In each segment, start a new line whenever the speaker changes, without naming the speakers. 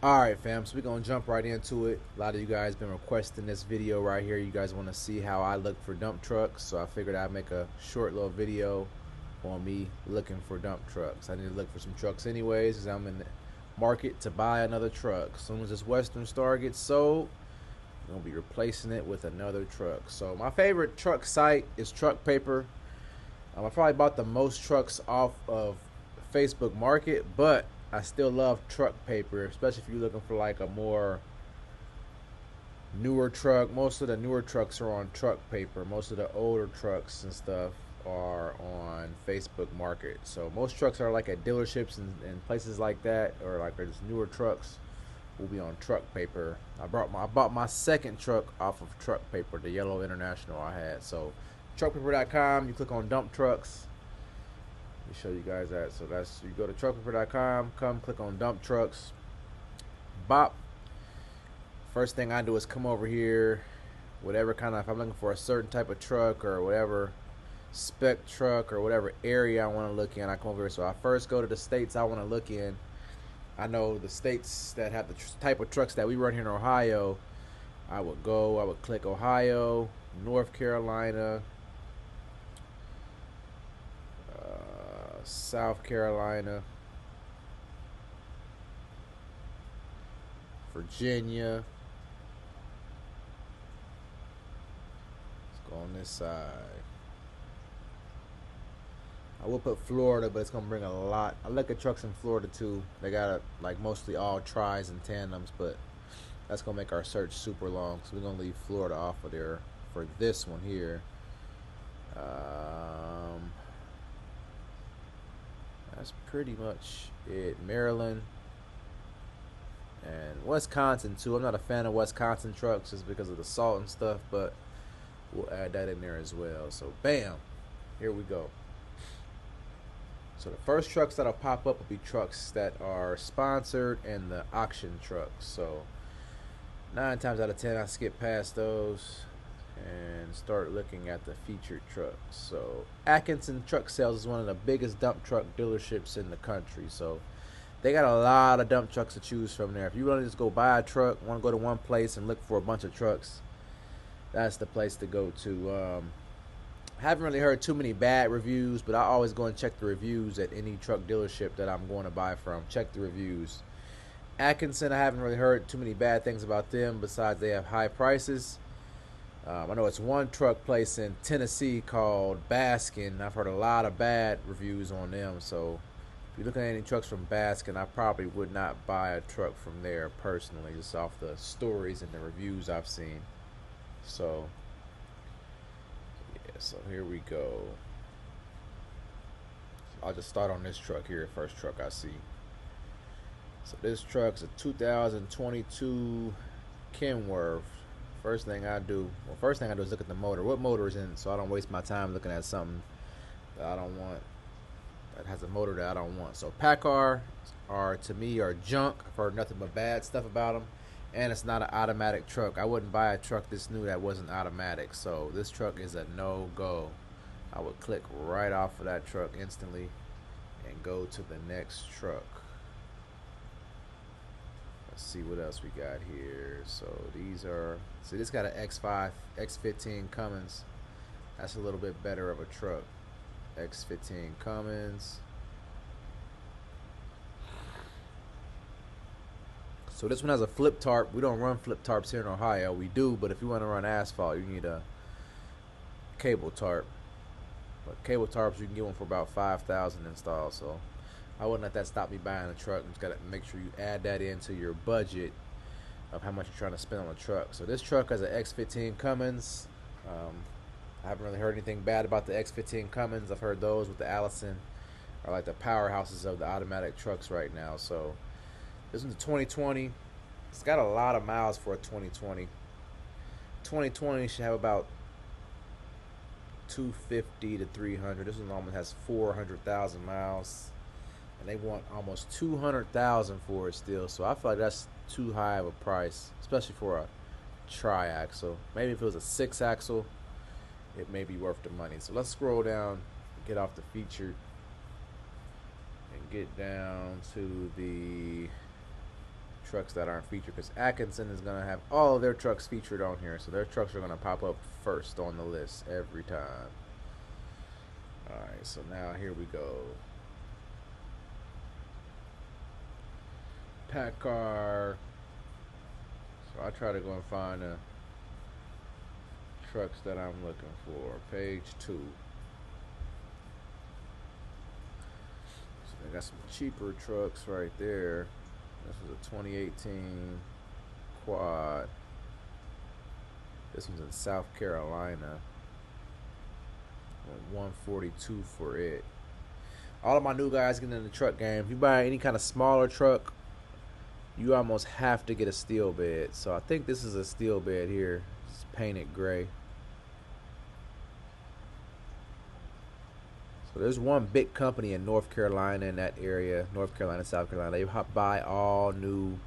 Alright fam, so we're gonna jump right into it. A lot of you guys been requesting this video right here. You guys want to see how I look for dump trucks, so I figured I'd make a short little video on me looking for dump trucks. I need to look for some trucks anyways because I'm in the market to buy another truck. As soon as this Western Star gets sold, I'm gonna be replacing it with another truck. So my favorite truck site is Truck Paper. I probably bought the most trucks off of Facebook Market, but I still love Truck Paper, especially if you're looking for like a more newer truck. Most of the newer trucks are on Truck Paper. Most of the older trucks and stuff are on Facebook Market. So most trucks are like at dealerships and places like that, or like there's newer trucks will be on Truck Paper. I bought my second truck off of Truck Paper, the yellow International I had. So truckpaper.com, you click on dump trucks. Let me show you guys that. So that's, you go to truckpaper.com, come click on dump trucks, bop. First thing I do is come over here, whatever kind of, if I'm looking for a certain type of truck or whatever spec truck or whatever area I want to look in, I come over here. So I first go to the states I want to look in. I know the states that have the type of trucks that we run here in Ohio. I would click Ohio, North Carolina, South Carolina, Virginia. Let's go on this side. I will put Florida, but it's gonna bring a lot. I look at trucks in Florida too. They got like mostly all tris and tandems, but that's gonna make our search super long. So we're gonna leave Florida off of there for this one here. That's pretty much it. Maryland and Wisconsin too. I'm not a fan of Wisconsin trucks just because of the salt and stuff, but we'll add that in there as well. So bam, here we go. So the first trucks that'll pop up will be trucks that are sponsored and the auction trucks. So 9 times out of 10 I skip past those and start looking at the featured trucks. So Atkinson Truck Sales is one of the biggest dump truck dealerships in the country. So they got a lot of dump trucks to choose from there. If you want to just go buy a truck, want to go to one place and look for a bunch of trucks, that's the place to go to. Haven't really heard too many bad reviews, but I always go and check the reviews at any truck dealership that I'm going to buy from. Check the reviews. Atkinson, I haven't really heard too many bad things about them besides they have high prices. I know it's one truck place in Tennessee called Baskin. I've heard a lot of bad reviews on them. So if you're looking at any trucks from Baskin, I probably would not buy a truck from there personally, just off the stories and the reviews I've seen. So yeah, so here we go. I'll just start on this truck here, first truck I see. So this truck's a 2022 Kenworth. First thing I do is look at the motor. What motor is in it, so I don't waste my time looking at something that I don't want, that has a motor that I don't want. So PACCAR are, to me, are junk. I've heard nothing but bad stuff about them, and it's not an automatic truck. I wouldn't buy a truck this new that wasn't automatic. So this truck is a no-go. I would click right off of that truck instantly and go to the next truck. Let's see what else we got here. So these are, see, this got an X5, X15 Cummins. That's a little bit better of a truck. X15 Cummins. So this one has a flip tarp. We don't run flip tarps here in Ohio. We do, but if you want to run asphalt, you need a cable tarp. But cable tarps, you can get one for about 5,000 installed. So I wouldn't let that stop me buying a truck. You just got to make sure you add that into your budget of how much you're trying to spend on a truck. So this truck has an X15 Cummins. I haven't really heard anything bad about the X15 Cummins. I've heard those with the Allison are like the powerhouses of the automatic trucks right now. So this one's a 2020. It's got a lot of miles for a 2020. 2020 should have about 250 to 300. This one almost has 400,000 miles. And they want almost 200,000 for it still, so I feel like that's too high of a price, especially for a tri-axle. Maybe if it was a 6-axle, it may be worth the money. So let's scroll down, get off the featured, and get down to the trucks that aren't featured, because Atkinson is going to have all of their trucks featured on here. So their trucks are going to pop up first on the list every time. Alright, so now here we go. Pack car. So I try to go and find the trucks that I'm looking for. Page 2. So they got some cheaper trucks right there. This was a 2018 quad. This one's in South Carolina. 142 for it. All of my new guys getting in the truck game. If you buy any kind of smaller truck, you almost have to get a steel bed. So I think this is a steel bed here. It's painted gray. So there's one big company in North Carolina, in that area, North Carolina, South Carolina. They buy all new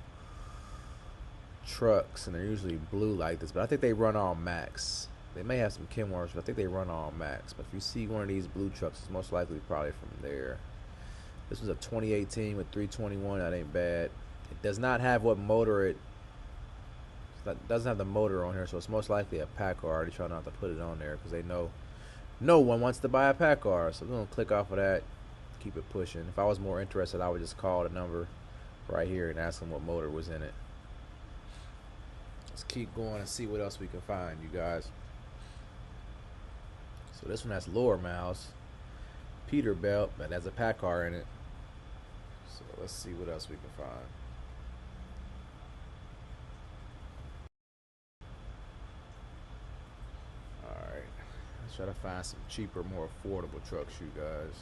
trucks, and they're usually blue like this, but I think they run all max. They may have some Kenworths, but I think they run all max. But if you see one of these blue trucks, it's most likely probably from there. This was a 2018 with 321. That ain't bad. It does not have what motor it doesn't have the motor on here, so it's most likely a pack car. They try not to put it on there because they know no one wants to buy a pack car. So we're gonna click off of that, keep it pushing. If I was more interested, I would just call the number right here and ask them what motor was in it. Let's keep going and see what else we can find, you guys. So this one has lower miles, Peterbilt, but has a pack car in it. So let's see what else we can find. Alright, let's try to find some cheaper, more affordable trucks, you guys.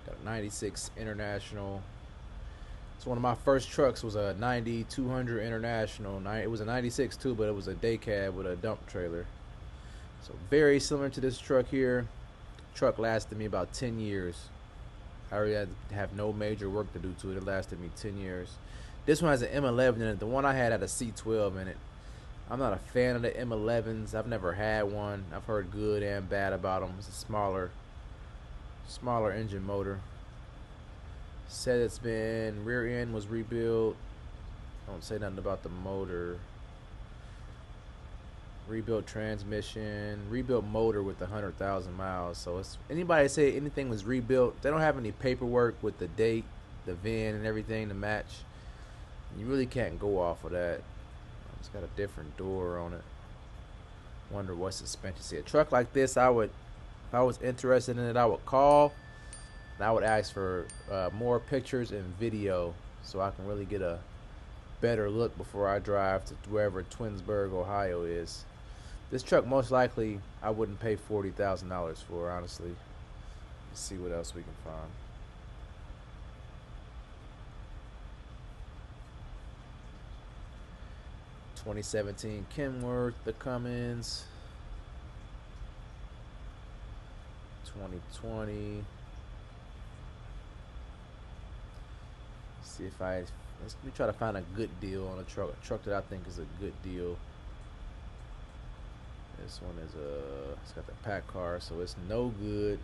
Got a 96 International. So one of my first trucks was a 9200 International. It was a 96 too, but it was a day cab with a dump trailer. So very similar to this truck here. Truck lasted me about 10 years. I already had to have no major work to do to it. It lasted me 10 years. This one has an M11 in it. The one I had a C12 in it. I'm not a fan of the M11s. I've never had one. I've heard good and bad about them. It's a smaller engine motor. Said it's been, rear end was rebuilt. Don't say nothing about the motor. Rebuilt transmission, rebuilt motor with 100,000 miles. So it's anybody say anything was rebuilt, they don't have any paperwork with the date, the VIN, and everything to match. You really can't go off of that. It's got a different door on it. Wonder what suspension. See, a truck like this, if I was interested in it, I would call and I would ask for more pictures and video so I can really get a better look before I drive to wherever Twinsburg, Ohio is. This truck, most likely, I wouldn't pay $40,000 for, honestly. Let's see what else we can find. (2017) Kenworth, the Cummins. 2020. Let's see if let me try to find a good deal on a truck that I think is a good deal. This one is it's got the pack car, so it's no good.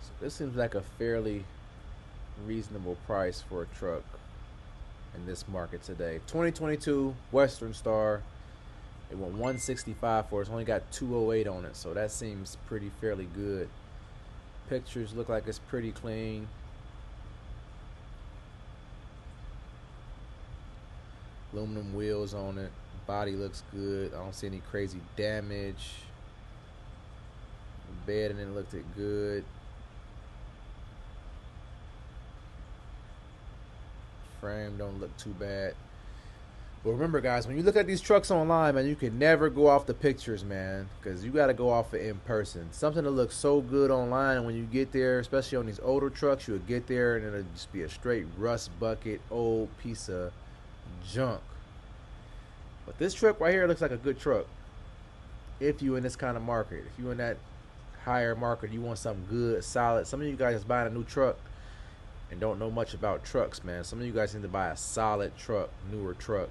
So this seems like a fairly reasonable price for a truck in this market today. 2022 Western Star. It went 165 for it. It's only got 208 on it, so that seems fairly good. Pictures look like it's pretty clean. Aluminum wheels on it. Body looks good. I don't see any crazy damage. The bed and it looked good. Frame don't look too bad. But remember, guys, when you look at these trucks online, man, you can never go off the pictures, man, because you got to go off it in person. Something that looks so good online, and when you get there, especially on these older trucks, you'll get there and it'll just be a straight rust bucket, old piece of junk. But this truck right here looks like a good truck. If you in this kind of market, if you in that higher market, you want something good, solid. Some of you guys is buying a new truck and don't know much about trucks, man. Some of you guys need to buy a solid truck, newer truck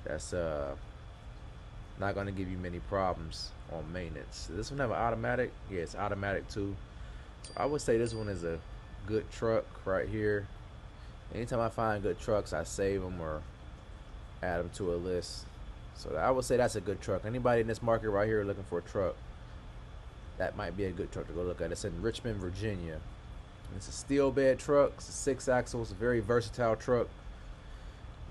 that's not going to give you many problems on maintenance. Does this one have an automatic? Yeah, it's automatic too. So I would say this one is a good truck right here Anytime I find good trucks, I save them or add them to a list. So I would say that's a good truck. Anybody in this market right here looking for a truck, that might be a good truck to go look at. It's in Richmond, Virginia. It's a steel bed truck. It's a 6 axles, a very versatile truck.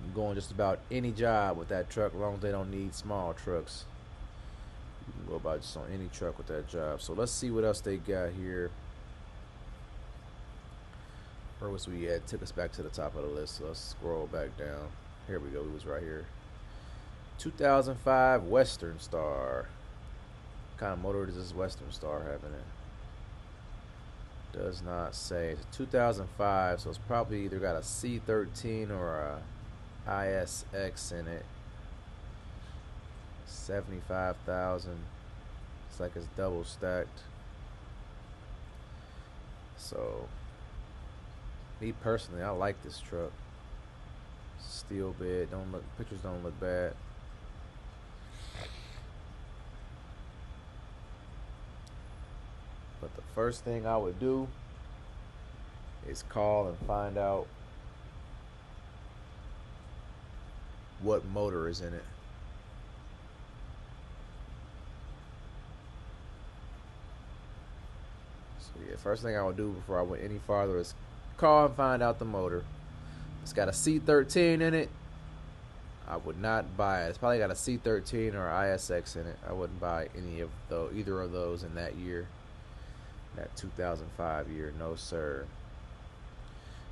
You can go on just about any job with that truck, as long as they don't need small trucks. You can go about just on any truck with that job. So let's see what else they got here. Where was we at? Took us back to the top of the list. So let's scroll back down. Here we go. We was right here. 2005 Western Star. What kind of motor does this Western Star have in it? Does not say. It's a 2005, so it's probably either got a C13 or a ISX in it. 75,000. It's like it's double stacked. So, me personally, I like this truck. Steel bed. Pictures don't look bad. But the first thing I would do is call and find out what motor is in it. So yeah, first thing I would do before I went any farther is call and find out the motor. It's got a C13 in it. I would not buy it. It's probably got a C13 or ISX in it. I wouldn't buy either of those in that year. That 2005 year, no sir.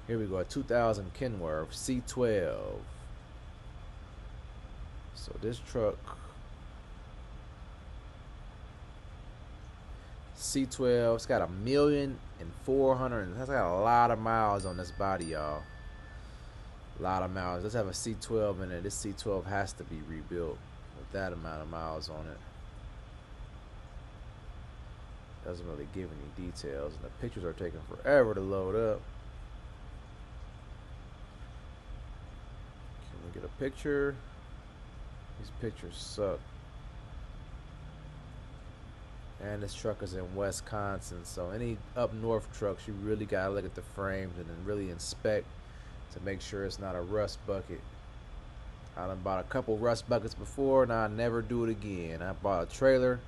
Here we go, a 2000 Kenworth C12. So this truck, C12, it's got 1,400,000. That's got a lot of miles on this body, y'all. A lot of miles. Let's have a C12 in it. This C12 has to be rebuilt with that amount of miles on it. Doesn't really give any details, and the pictures are taking forever to load up. Can we get a picture? These pictures suck. And this truck is in Wisconsin, so any up north trucks, you really gotta look at the frames and then really inspect to make sure it's not a rust bucket. I done bought a couple rust buckets before, and I'll never do it again. I bought a trailer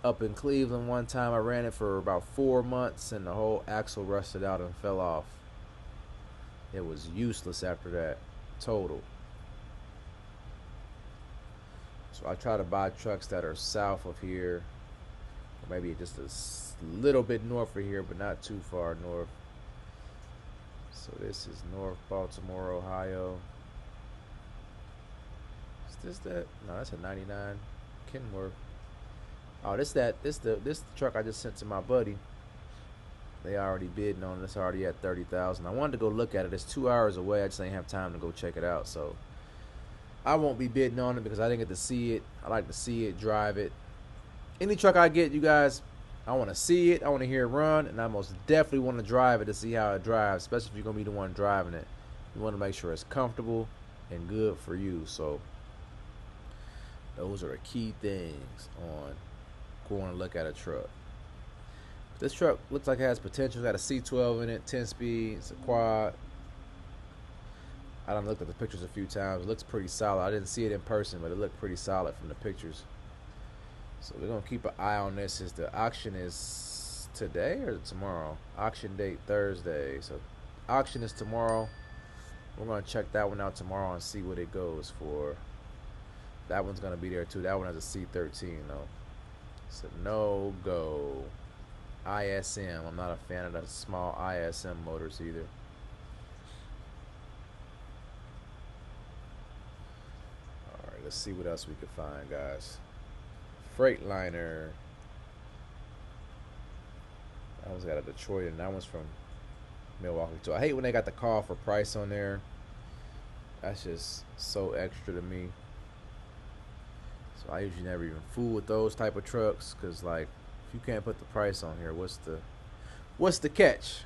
up in Cleveland one time. I ran it for about 4 months, and the whole axle rusted out and fell off. It was useless after that. Total. So I try to buy trucks that are south of here, or maybe just a little bit north of here, but not too far north. So this is North Baltimore, Ohio. Is this that? No, that's a 99 Kenworth. Oh, this truck I just sent to my buddy. They already bidding on it. It's already at 30,000. I wanted to go look at it. It's 2 hours away. I just ain't have time to go check it out. So I won't be bidding on it because I didn't get to see it. I like to see it, drive it. Any truck I get, you guys, I want to see it. I want to hear it run, and I most definitely want to drive it to see how it drives, especially if you're going to be the one driving it. You want to make sure it's comfortable and good for you. So those are the key things on going to look at a truck. This truck looks like it has potential. It's got a C12 in it, 10 speed. It's a quad. I done looked at the pictures a few times. It looks pretty solid. I didn't see it in person, but it looked pretty solid from the pictures. So we're going to keep an eye on this. Is the auction is today or tomorrow? Auction date Thursday. So auction is tomorrow. We're going to check that one out tomorrow and see what it goes for. That one's going to be there too. That one has a C13 though. It's a no-go. ISM. I'm not a fan of the small ISM motors either. Alright, let's see what else we can find, guys. Freightliner. That one's got a Detroit, and that one's from Milwaukee too. I hate when they got the call for price on there. That's just so extra to me. So I usually never even fool with those type of trucks, because like, if you can't put the price on here, what's the catch?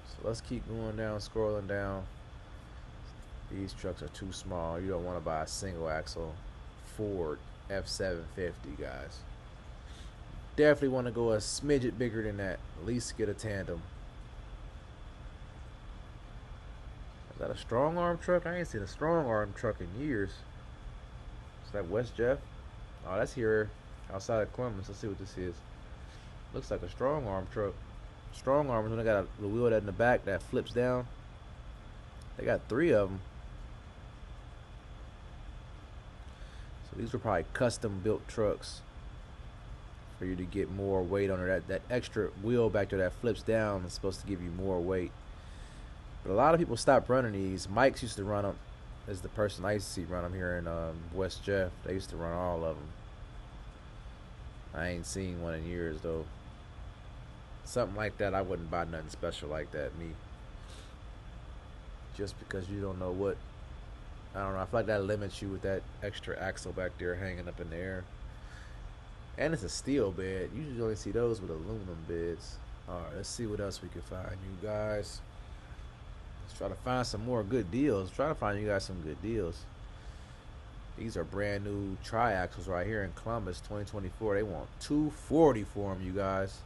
So let's keep going down, scrolling down. These trucks are too small. You don't want to buy a single axle Ford F750, guys. Definitely want to go a smidget bigger than that. At least get a tandem. that a strong arm truck? I ain't seen a strong arm truck in years. Is that West Jeff? Oh, that's here outside of Columbus. Let's see what this is. Looks like a strong arm truck. Strong arms when they got a wheel that in the back that flips down. They got 3 of them. So these were probably custom built trucks for you to get more weight on it. That extra wheel back there that flips down is supposed to give you more weight. But a lot of people stopped running these. Mike's used to run them. Is the person I used to see run them here in West Jeff. They used to run all of them. I ain't seen one in years though. Something like that, I wouldn't buy nothing special like that, me. Just because you don't know what, I don't know, I feel like that limits you with that extra axle back there hanging up in the air. And it's a steel bed. You usually only see those with aluminum beds. Alright, let's see what else we can find, you guys. Let's try to find some more good deals. Try to find you guys some good deals. These are brand new tri-axles right here in Columbus, 2024. They want $240 for them, you guys.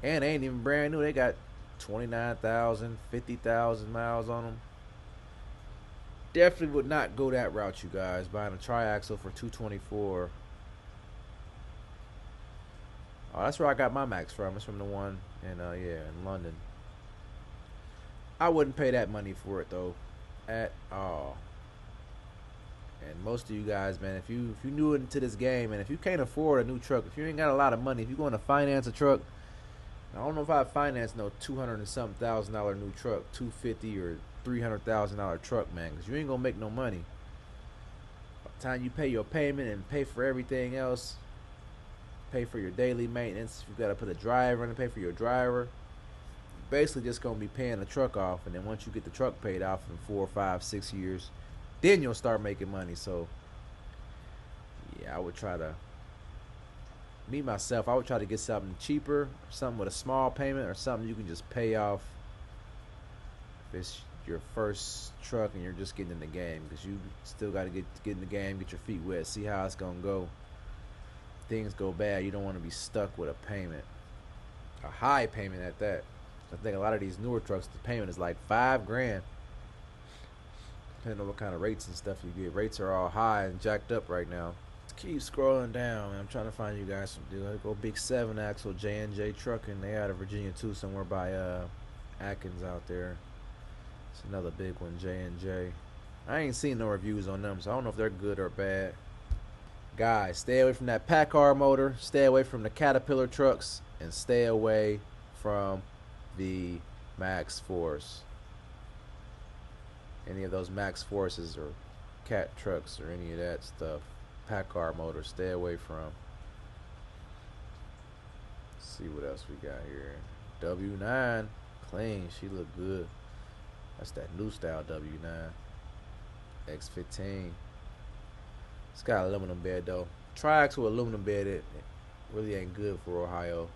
And they ain't even brand new. They got 29,000, 50,000 miles on them. Definitely would not go that route, you guys. Buying a tri-axle for $224. Oh, that's where I got my Max from. It's from the one in in London. I wouldn't pay that money for it though, at all. And most of you guys, man, if you new into this game, and if you can't afford a new truck, if you ain't got a lot of money, if you're going to finance a truck, I don't know if I finance no $200 and something thousand new truck, $250 or $300,000 truck, man, because you ain't gonna make no money. By the time you pay your payment and pay for everything else, pay for your daily maintenance, you gotta put a driver in and pay for your driver. You're basically just gonna be paying the truck off, and then once you get the truck paid off in 4, 5, 6 years, then you'll start making money. So yeah, I would try to, me myself, I would try to get something cheaper, something with a small payment, or something you can just pay off if it's your first truck and you're just getting in the game, because you still got to get in the game, get your feet wet, see how it's gonna go. Things go bad, you don't want to be stuck with a payment, a high payment at that. I think a lot of these newer trucks, the payment is like $5 grand, depending on what kind of rates and stuff you get. Rates are all high and jacked up right now. Keep scrolling down, man. I'm trying to find you guys some deal. Go big 7-axle J&J Trucking. They out of Virginia too, somewhere by Atkins out there. It's another big one, J&J. I ain't seen no reviews on them, so I don't know if they're good or bad. Guys, stay away from that PACCAR motor. Stay away from the Caterpillar trucks, and stay away from the Max Force. Any of those Max Forces or Cat trucks or any of that stuff. PACCAR motor, stay away from. Let's see what else we got here. W9, clean, she look good. That's that new style W9. X15. It's got an aluminum bed though. Tri-axle aluminum bed, it really ain't good for Ohio.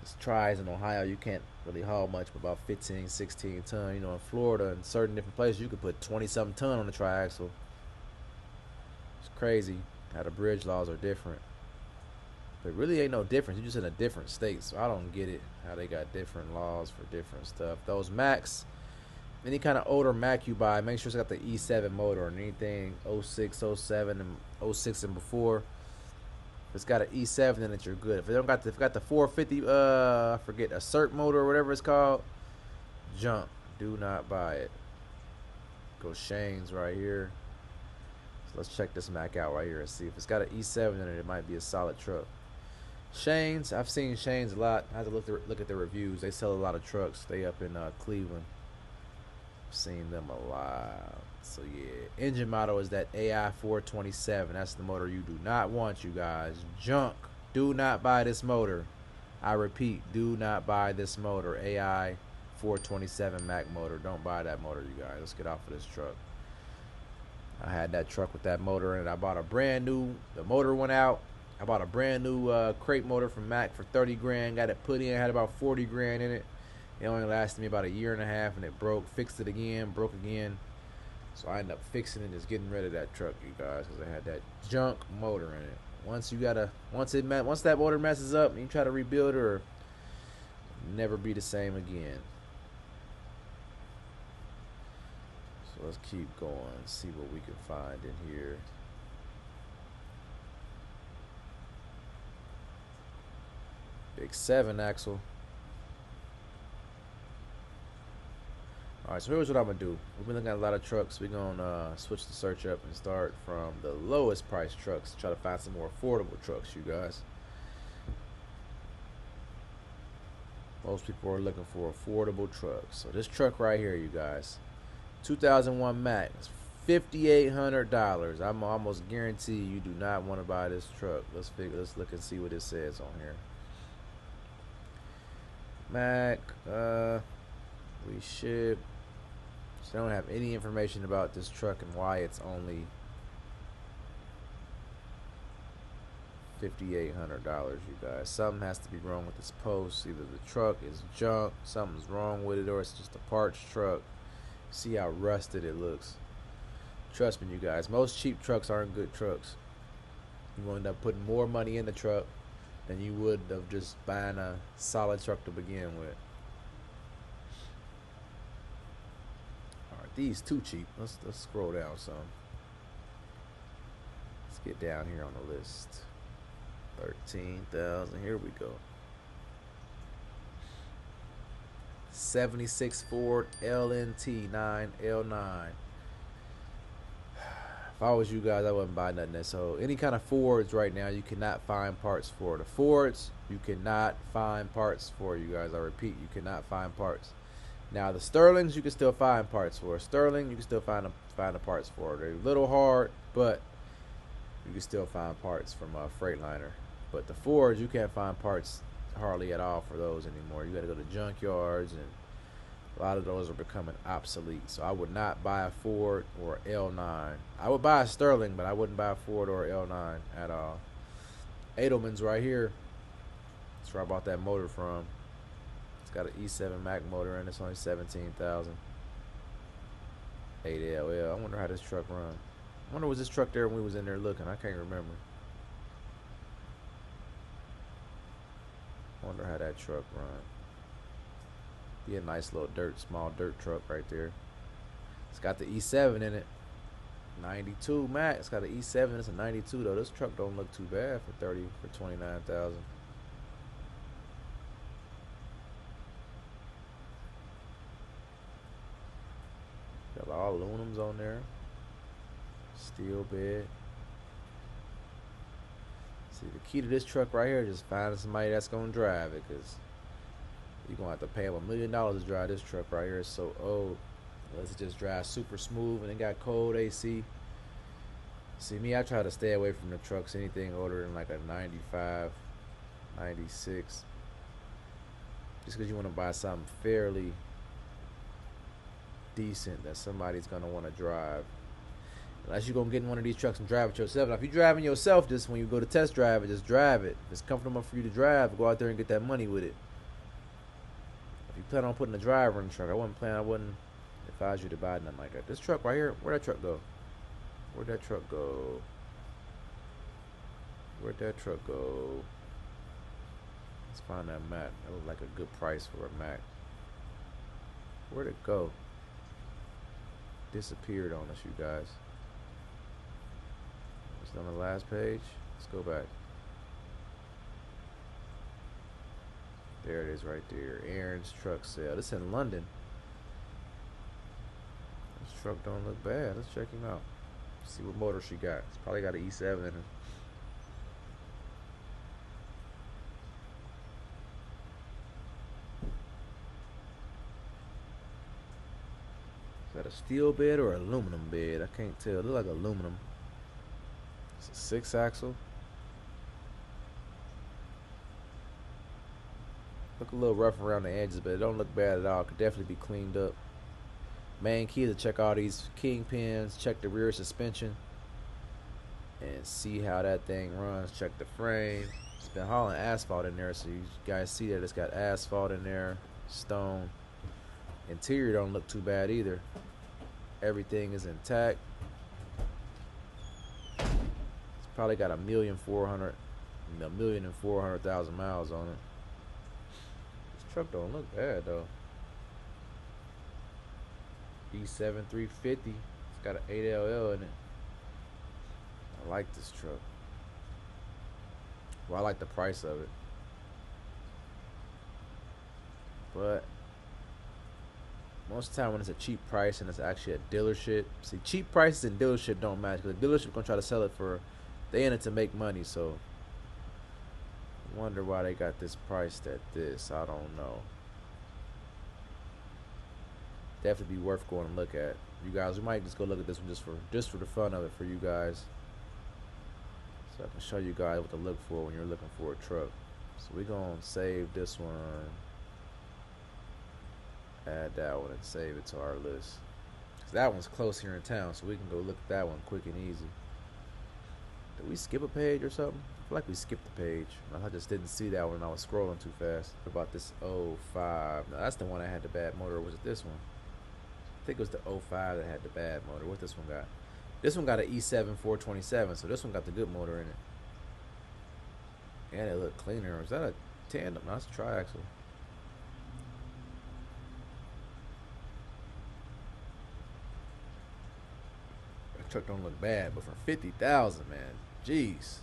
Cause tries in Ohio you can't really haul much, but about 15, 16 ton. You know, in Florida and certain different places you could put 20-something ton on the tri-axle. It's crazy how the bridge laws are different. But really ain't no difference. You're just in a different state. So I don't get it how they got different laws for different stuff. Those Macs, any kind of older Mac you buy, make sure it's got the E7 motor, and anything 06, 07, and 06 and before. If it's got an E7 in it, you're good. If it got the 450, I forget, Assert motor or whatever it's called, junk. Do not buy it. Go Shane's right here. Let's check this Mac out right here and see if it's got an E7 in it. It might be a solid truck. Shane's, I've seen Shane's a lot. I have to look at the reviews. They sell a lot of trucks. They up in Cleveland. I've seen them a lot. So yeah, engine model is that AI 427. That's the motor you do not want, you guys. Junk. Do not buy this motor. I repeat, do not buy this motor. AI 427 Mac motor. Don't buy that motor, you guys. Let's get off of this truck. I had that truck with that motor in it. I bought a brand new, the motor went out. I bought a brand new crate motor from Mac for 30 grand. Got it put in, had about 40 grand in it. It only lasted me about a year and a half, and it broke. Fixed it again, broke again. So I ended up fixing it and just getting rid of that truck, you guys, because I had that junk motor in it. Once that motor messes up and you try to rebuild her, never be the same again. So let's keep going, see what we can find in here. Big 7 axle. Alright, so here's what I'm gonna do. We've been looking at a lot of trucks. We're gonna switch the search up and start from the lowest price trucks. Try to find some more affordable trucks, you guys. Most people are looking for affordable trucks. So this truck right here, you guys, 2001 Mac, it's $5,800. I'm almost guarantee you do not want to buy this truck. Let's look and see what it says on here. Mac, we ship. So I don't have any information about this truck and why it's only $5,800, you guys. Something has to be wrong with this post. Either the truck is junk, something's wrong with it, or it's just a parts truck. See how rusted it looks. Trust me, you guys, most cheap trucks aren't good trucks. You will end up putting more money in the truck than you would of just buying a solid truck to begin with. Alright, these too cheap. Let's scroll down some. Let's get down here on the list. 13,000. Here we go. 76 Ford LNT 9L9. If I was you guys, I wouldn't buy nothing. So any kind of Fords right now, you cannot find parts for. The Fords, you cannot find parts for, you guys. I repeat, you cannot find parts. Now the Sterlings, you can still find parts for. Sterling, you can still find the parts for. They're a little hard, but you can still find parts from a Freightliner. But the Fords, you can't find parts hardly at all for those anymore. You got to go to junkyards, and a lot of those are becoming obsolete. So I would not buy a Ford or L9. I would buy a Sterling, but I wouldn't buy a Ford or L9 at all. Edelman's right here. That's where I bought that motor from. It's got an E7 Mac motor and it's only $17,000. 8L. I wonder how this truck runs. I wonder was this truck there when we was in there looking. I can't remember. Wonder how that truck run. Be a nice little small dirt truck right there. It's got the E7 in it. 92 Max. It's got an E7. It's a 92 though. This truck don't look too bad for 29,000. Got all aluminums on there. Steel bed. See, the key to this truck right here is just finding somebody that's gonna drive it, because you're gonna have to pay them $1 million to drive this truck right here. It's so old. Unless it just drives super smooth and it got cold AC. See, me, I try to stay away from the trucks, anything older than like a 95, 96. Just because you want to buy something fairly decent that somebody's gonna want to drive. Unless you're going to get in one of these trucks and drive it yourself. Now, if you're driving yourself, just when you go to test drive it, just drive it. If it's comfortable for you to drive, go out there and get that money with it. If you plan on putting a driver in the truck, I wouldn't advise you to buy nothing like that. This truck right here, where'd that truck go? Where'd that truck go? Where'd that truck go? Let's find that Mac. That was like a good price for a Mac. Where'd it go? Disappeared on us, you guys. It's on the last page. Let's go back. There it is right there. Aaron's truck sale. This in London. This truck don't look bad. Let's check him out. See what motor she got. It's probably got an E7 in it. Is that a steel bed or an aluminum bed? I can't tell. It looks like aluminum. It's a 6-axle. Look a little rough around the edges, but it don't look bad at all. Could definitely be cleaned up. Main key is to check all these kingpins, check the rear suspension, and see how that thing runs. Check the frame. It's been hauling asphalt in there, so you guys see that it's got asphalt in there, stone. Interior don't look too bad either. Everything is intact. It's probably got 1,400,000 miles on it. This truck don't look bad though. E7 350. It's got an 8LL in it. I like this truck. Well, I like the price of it. But most of the time when it's a cheap price and it's actually a dealership, see, cheap prices and dealership don't match, because the dealership gonna try to sell it for, they in it to make money. So I wonder why they got this priced at this. I don't know. Definitely be worth going to look at. You guys, we might just go look at this one just for the fun of it for you guys, so I can show you guys what to look for when you're looking for a truck. So we're gonna save this one, add that one, and save it to our list. That one's close here in town, so we can go look at that one quick and easy. Did we skip a page or something? I feel like we skipped the page. I just didn't see that one. I was scrolling too fast. What about this 05? No, that's the one that had the bad motor. Or was it this one? I think it was the 05 that had the bad motor. What this one got? This one got an E7 427, so this one got the good motor in it. And it looked cleaner. Is that a tandem? No, that's a triaxle. That truck don't look bad, but for 50,000, man, jeez.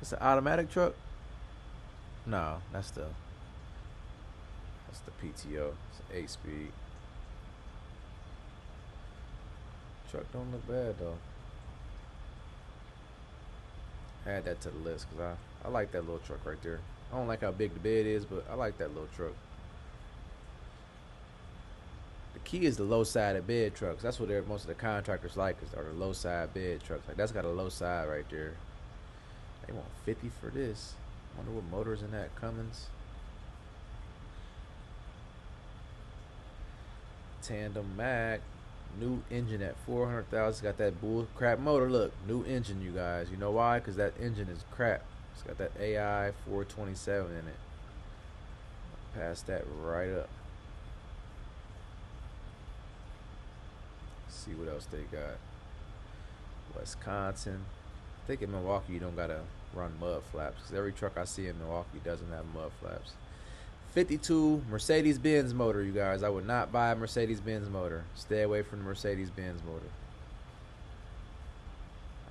It's an automatic truck? No, that's the PTO. It's an 8-speed. Truck don't look bad though. Add that to the list because I like that little truck right there. I don't like how big the bed is, but I like that little truck. The key is the low sided bed trucks. That's what most of the contractors like, are the low side bed trucks. Like that's got a low side right there. They want 50 for this. Wonder what motor's in that Cummins. Tandem Mac. New engine at 400,000. Got that bull crap motor. Look, new engine, you guys. You know why? Because that engine is crap. It's got that AI 427 in it. Pass that right up. Let's see what else they got. Wisconsin. I think in Milwaukee you don't gotta run mud flaps, because every truck I see in Milwaukee doesn't have mud flaps. 52 Mercedes-Benz motor, you guys. I would not buy a Mercedes-Benz motor. Stay away from the Mercedes-Benz motor.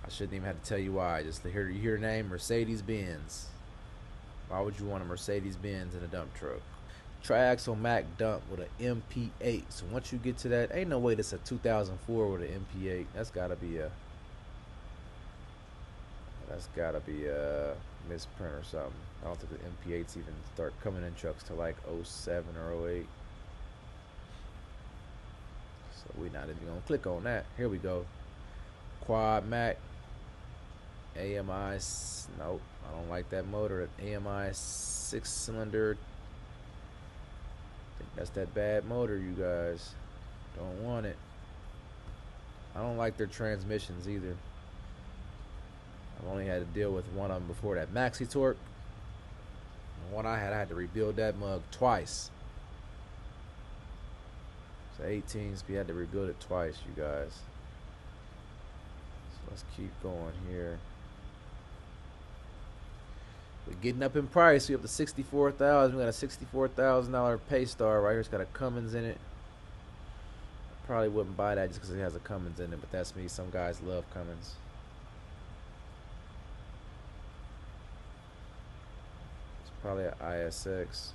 I shouldn't even have to tell you why. Just you hear the name Mercedes-Benz. Why would you want a Mercedes-Benz in a dump truck? Triaxle Mac dump with an MP8. So once you get to that, ain't no way this a 2004 with an MP8. That's gotta be a misprint or something. I don't think the MP8s even start coming in trucks till like 07 or 08. So we're not even gonna click on that. Here we go. Quad Mac. AMI. Nope, I don't like that motor. AMI 6-cylinder. I think that's that bad motor, you guys. Don't want it. I don't like their transmissions either. I've only had to deal with one of them before, that Maxi Torque. The one I had to rebuild that mug twice. So 18s, we had to rebuild it twice, you guys. So let's keep going here. We're getting up in price. We up to $64,000. We got a $64,000 Paystar right here. It's got a Cummins in it. I probably wouldn't buy that just because it has a Cummins in it, but that's me. Some guys love Cummins. Probably an ISX.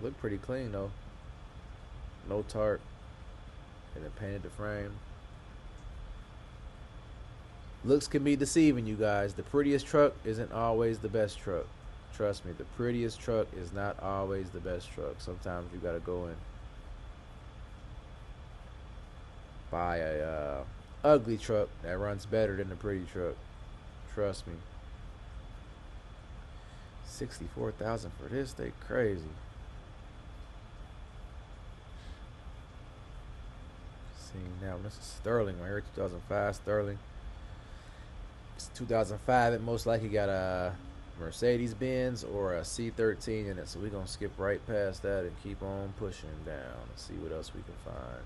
Look pretty clean though. No tarp. And it painted the frame. Looks can be deceiving, you guys. The prettiest truck isn't always the best truck. Trust me, the prettiest truck is not always the best truck. Sometimes you gotta go and buy a ugly truck that runs better than the pretty truck. Trust me. 64,000 for this, they crazy. Seeing now, this is Sterling right here, 2005 Sterling. It's 2005. It most likely got a Mercedes-Benz or a C13 in it, so we're gonna skip right past that and keep on pushing down and see what else we can find.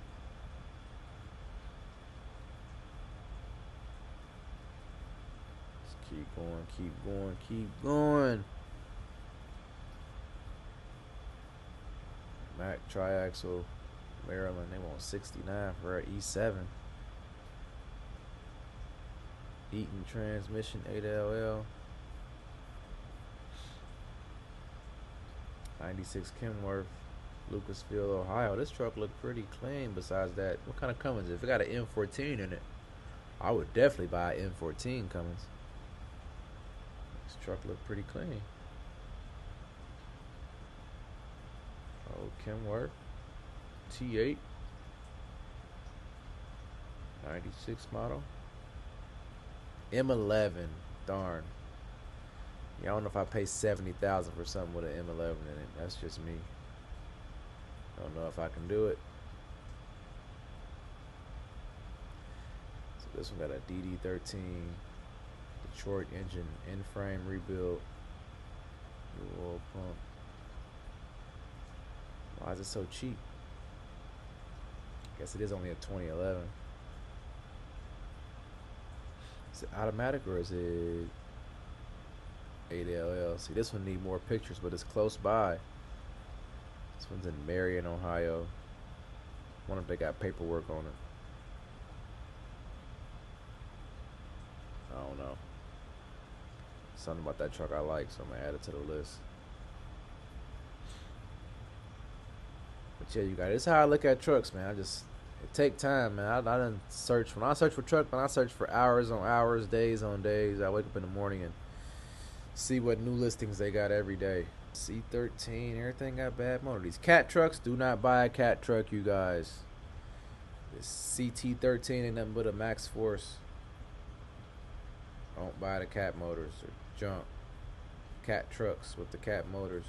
Keep going, keep going, keep going. Mac triaxle, Maryland. They want 69 for an E7. Eaton transmission, 8LL. 96 Kenworth, Lucasville, Ohio. This truck looked pretty clean. Besides that, what kind of Cummins? If it got an M14 in it, I would definitely buy an M14 Cummins. This truck looked pretty clean. Oh, Kenworth, T8, 96 model. M11, darn. Yeah, I don't know if I pay 70,000 for something with an M11 in it. That's just me. I don't know if I can do it. So this one got a DD13 Detroit engine, in-frame rebuild, new oil pump. Why is it so cheap? Guess it is only a 2011. Is it automatic or is it 8LL? See, this one need more pictures, but it's close by. This one's in Marion, Ohio. I wonder if they got paperwork on it. I don't know. Something about that truck I like, so I'm gonna add it to the list. But yeah, you guys, this is how I look at trucks, man. It take time, man. I done search. When I search for truck, man, I search for hours on hours, days on days. I wake up in the morning and see what new listings they got every day. C13, everything got bad motor. These cat trucks, do not buy a cat truck, you guys. This CT13 ain't nothing but a max force. Don't buy the cat motors or junk. Cat trucks with the cat motors.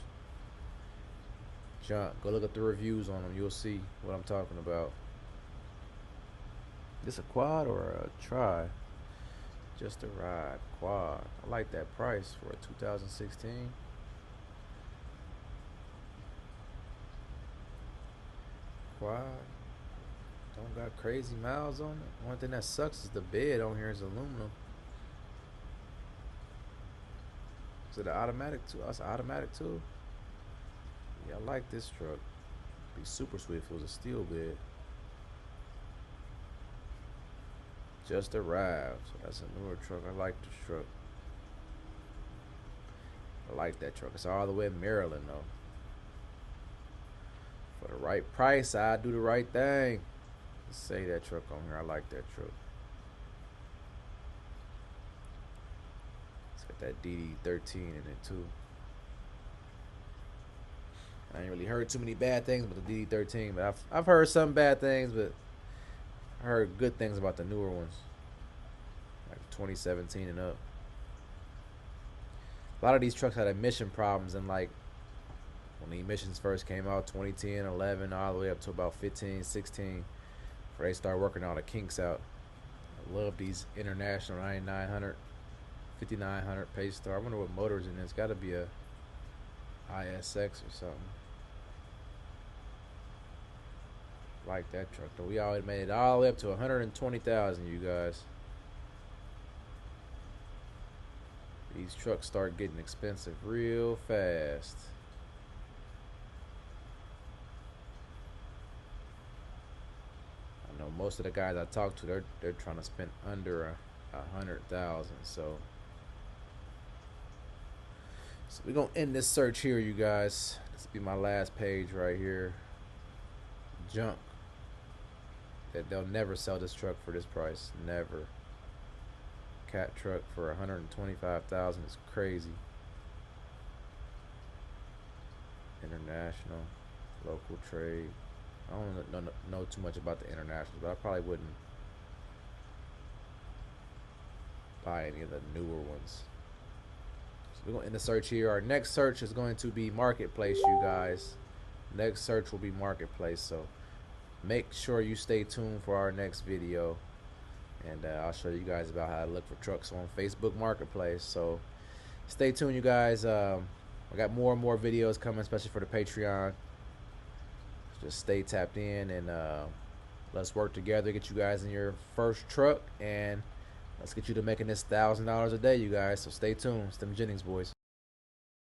Junk. Go look at the reviews on them. You'll see what I'm talking about. This a quad or a tri? Just a ride. Quad. I like that price for a 2016. Quad. Don't got crazy miles on it. One thing that sucks is the bed on here is aluminum. Is it an automatic too? That's an automatic too. Yeah, I like this truck. It'd be super sweet if it was a steel bed. Just arrived. So that's a newer truck. I like this truck. I like that truck. It's all the way in Maryland though. For the right price, I'd do the right thing. Let's say that truck on here. I like that truck. It's got that DD13 in it too. I ain't really heard too many bad things about the DD13, but I've heard some bad things, but I heard good things about the newer ones, like 2017 and up. A lot of these trucks had emission problems, and like when the emissions first came out, 2010, 11, all the way up to about 15, 16, before they start working all the kinks out. I love these international 9900, 5900 pace star. I wonder what motor's in this. It's got to be a ISX or something. Like that truck though. We already made it all the way up to 120,000, you guys. These trucks start getting expensive real fast. I know most of the guys I talk to, they're trying to spend under 100,000. So we're gonna end this search here, you guys. This will be my last page right here. Junk. That they'll never sell this truck for this price. Never. Cat truck for 125,000 is crazy. International, local trade. I don't know too much about the international, but I probably wouldn't buy any of the newer ones. So we're going to end the search here. Our next search is going to be Marketplace, you guys. Next search will be Marketplace, so make sure you stay tuned for our next video, and I'll show you guys about how to look for trucks on Facebook Marketplace. So stay tuned, you guys. I got more and more videos coming, especially for the Patreon. Just stay tapped in, and let's work together, get you guys in your first truck, and let's get you to making this $1,000 a day, you guys. So stay tuned. It's them Jennings boys.